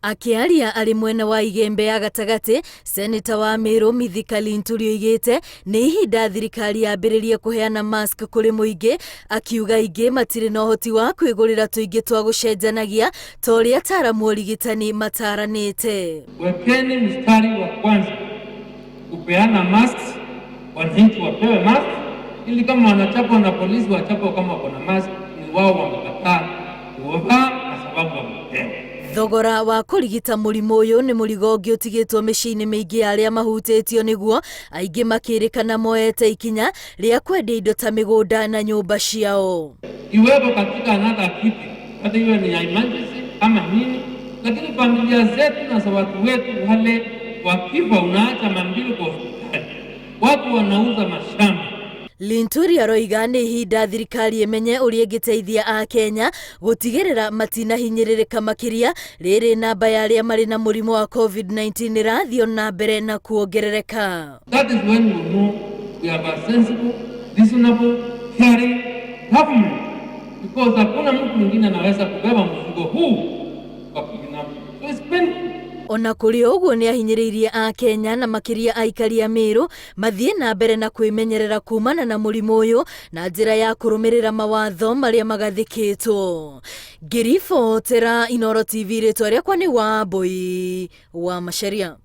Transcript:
Akiaria ari mwena wa igembe ya gatagati, Seneta wa Meru Mithika Linturi oigite ni ihinda thirikari yambiririe kuheana mask kuri muingi, akiuga ingi matirĩ na ũhoti wa kwĩgũrĩra tũingĩ twa gũcenjanagia ta ũrĩa ataaramu ũrigitani mataranĩte. Wekeni mstari wa kwanza kupeana mask, wananchi wapewe mask, ili kama wanachapwa na polisi wachapwa kama wako na mask, ni wao wamekataa kuvaa kwa sababu wamepewa. Thogora wa kũrigita mũrimũ ũyũ nĩ mũrigo ũngĩ ũtigĩtwo mĩciĩ-inĩ mĩingĩ ya arĩa mahutĩtio nĩguo aingĩ makĩrĩkana moete ikinya rĩa kwendia indo ta mĩgũnda na nyũmba ciao. Iwepo katika another kiti, hata iwe ni emergency ama nini, lakini familia zetu na za watu wetu wale wakifa unaacha mambili kwa hospitali, watu wanauza mashamba. Linturi aroiga nĩ ihinda thirikari ĩmenye ũrĩa ĩngĩteithia Akenya gũtigĩrĩra matinahinyĩrĩrĩka makĩria rĩrĩ namba ya arĩa marĩ na mũrimũ wa COVID-19 ĩrathiĩ na mbere na kuongerereka. That is when you know we have a sensible, reasonable, caring government, because hakuna mtu mwingine anaweza kubeba mzigo huu kwa kibinafsi. So it's painful. Ona kũrĩ ũguo nĩ ahinyĩrĩirie Akenya na makĩria aikari a Meru mathiĩ na mbere na kwĩmenyerera kumana na mũrimũ ũyũ na njĩra ya kũrũmĩrĩra mawatho marĩa magathĩkĩtwo. Ngĩribotera Inooro TV, rĩtwa rĩakwa nĩ Wambui wa Macharia.